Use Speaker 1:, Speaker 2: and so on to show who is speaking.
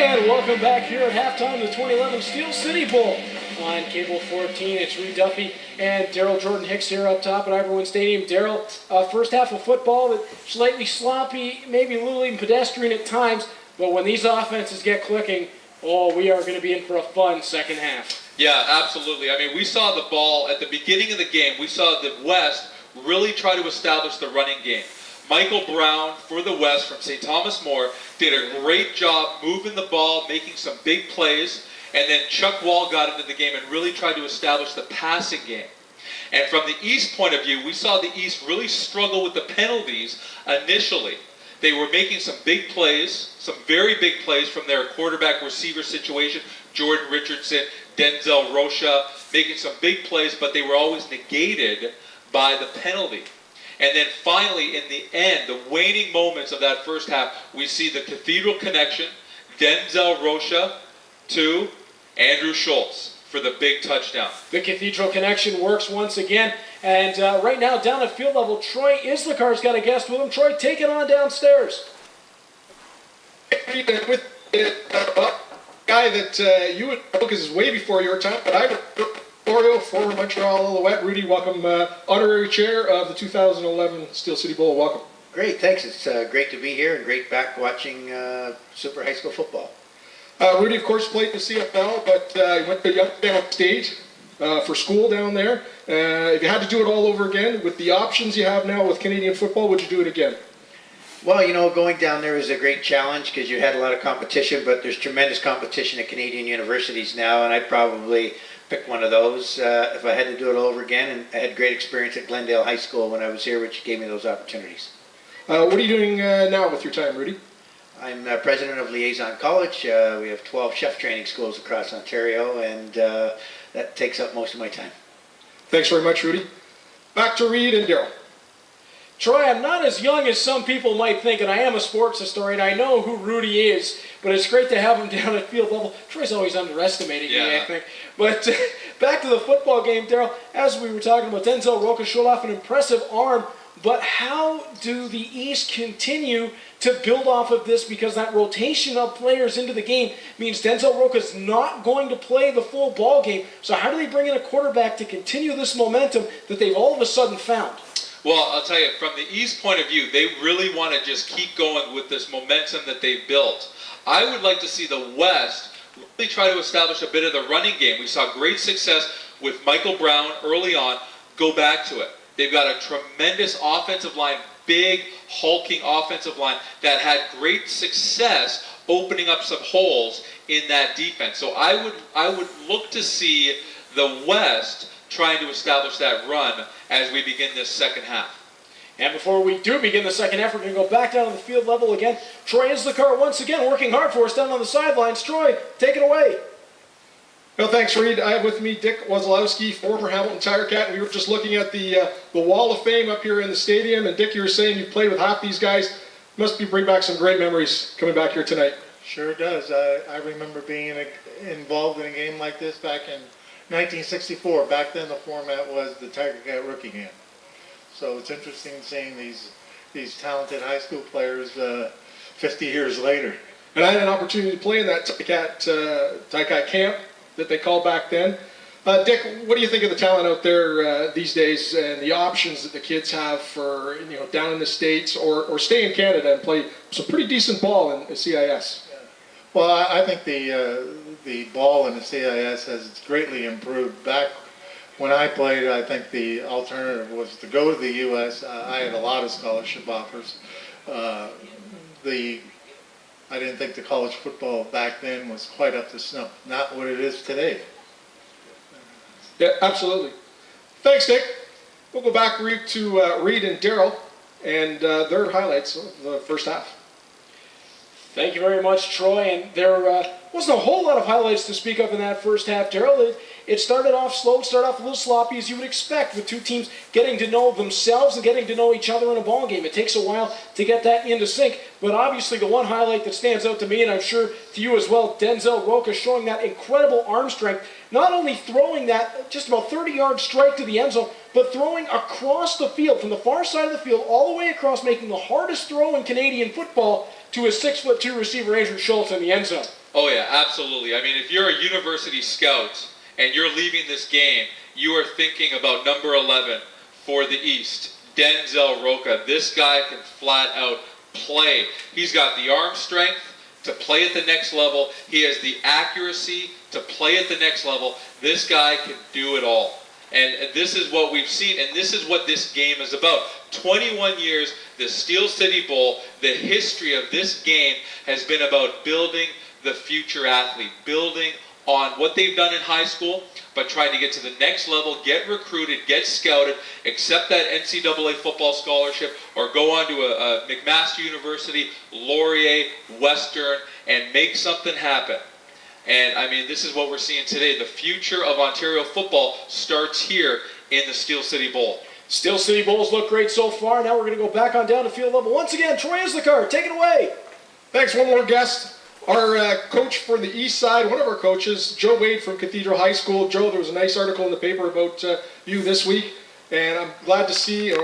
Speaker 1: And welcome back here at halftime of the 2011 Steel City Bowl. On Cable 14, it's Reed Duffy and Darrell Jordan Hicks here up top at Ivory Stadium. Darrell, first half of football, slightly sloppy, maybe a little even pedestrian at times, but when these offenses get clicking, oh, we are going to be in for a fun second half.
Speaker 2: Yeah, absolutely. I mean, we saw the ball at the beginning of the game. We saw the West really try to establish the running game. Michael Brown for the West from St. Thomas More did a great job moving the ball, making some big plays, and then Chuck Wall got into the game and really tried to establish the passing game. And from the East point of view, we saw the East really struggle with the penalties initially. They were making some big plays, some very big plays from their quarterback receiver situation, Jordan Richardson, Denzel Rocha, making some big plays, but they were always negated by the penalty. And then finally, in the end, the waning moments of that first half, we see the Cathedral connection, Denzel Rocha to Andrew Schultz for the big touchdown.
Speaker 1: The Cathedral connection works once again. And right now, down at field level, Troy Islikar's got a guest with him. Troy, take it on downstairs.
Speaker 3: With a guy that you would look is way before your time, but I would former Montreal Alouette. Rudy, welcome, honorary chair of the 2011 Steel City Bowl. Welcome.
Speaker 4: Great, thanks. It's great to be here and great back watching Super High School football.
Speaker 3: Rudy, of course, played in the CFL, but he went to Youngstown State for school down there. If you had to do it all over again, with the options you have now with Canadian football, would you do it again?
Speaker 4: Well, you know, going down there was a great challenge because you had a lot of competition, but there's tremendous competition at Canadian universities now, and I'd probably pick one of those if I had to do it all over again. And I had great experience at Glendale High School when I was here, which gave me those opportunities.
Speaker 3: What are you doing now with your time, Rudy?
Speaker 4: I'm president of Liaison College. We have 12 chef training schools across Ontario, and that takes up most of my time.
Speaker 3: Thanks very much, Rudy. Back to Reed and Darrell.
Speaker 1: Troy, I'm not as young as some people might think, and I am a sports historian. I know who Rudy is, but it's great to have him down at field level. Troy's always underestimating me, I think. But back to the football game, Darrell. As we were talking about, Denzel Rocha showed off an impressive arm, but how do the East continue to build off of this? Because that rotation of players into the game means Denzel Rocha's not going to play the full ball game. So how do they bring in a quarterback to continue this momentum that they've all of a sudden found?
Speaker 2: Well, I'll tell you, from the East point of view, they really want to just keep going with this momentum that they've built. I would like to see the West really try to establish a bit of the running game. We saw great success with Michael Brown early on. Go back to it. They've got a tremendous offensive line, big, hulking offensive line that had great success opening up some holes in that defense. So I would look to see the West trying to establish that run as we begin this second half.
Speaker 1: And before we do begin the second half, we're going to go back down to the field level again. Troy Islikar once again working hard for us down on the sidelines. Troy, take it away.
Speaker 3: Well, thanks, Reed. I have with me Dick Wazalowski, former Hamilton Tiger Cat. We were just looking at the Wall of Fame up here in the stadium, and Dick, you were saying you played with half these guys. Must bring back some great memories coming back here tonight.
Speaker 5: Sure does. I remember being involved in a game like this back in 1964. Back then the format was the Tiger Cat rookie game. So it's interesting seeing these talented high school players 50 years later.
Speaker 3: And I had an opportunity to play in that Tiger Cat camp that they called back then. Dick, what do you think of the talent out there these days and the options that the kids have for down in the States or stay in Canada and play some pretty decent ball in the CIS?
Speaker 5: Yeah. Well, I think the ball in the CIS has greatly improved. Back when I played, I think the alternative was to go to the U.S. I had a lot of scholarship offers. I didn't think the college football back then was quite up to snuff. Not what it is today.
Speaker 3: Yeah, absolutely. Thanks, Dick. We'll go back to Reed and Darrell and their highlights of the first half.
Speaker 1: Thank you very much, Troy. And there wasn't a whole lot of highlights to speak of in that first half, Darrell. It started off slow, started off a little sloppy, as you would expect, with two teams getting to know themselves and getting to know each other in a ball game. It takes a while to get that into sync, but obviously the one highlight that stands out to me, and I'm sure to you as well, Denzel Rocha showing that incredible arm strength, not only throwing that just about 30-yard strike to the end zone, but throwing across the field, from the far side of the field, all the way across, making the hardest throw in Canadian football to his 6'2" receiver, Andrew Schultz, in the end zone.
Speaker 2: Oh yeah, absolutely. I mean, if you're a university scout and you're leaving this game, you are thinking about number 11 for the East, Denzel Roca. This guy can flat out play. He's got the arm strength to play at the next level. He has the accuracy to play at the next level. This guy can do it all. And this is what we've seen, and this is what this game is about. 21 years, the Steel City Bowl, the history of this game has been about building the future athlete, building on what they've done in high school, but trying to get to the next level, get recruited, get scouted, accept that NCAA football scholarship, or go on to a McMaster University, Laurier, Western, and make something happen. And I mean, this is what we're seeing today. The future of Ontario football starts here in the Steel City Bowl.
Speaker 1: Steel City Bowls look great so far. Now we're going to go back on down to field level. Once again, Troy Islikar, take it away.
Speaker 3: Thanks. One more guest. Our coach for the East Side, one of our coaches, Joe Wade from Cathedral High School. Joe, there was a nice article in the paper about you this week, and I'm glad to see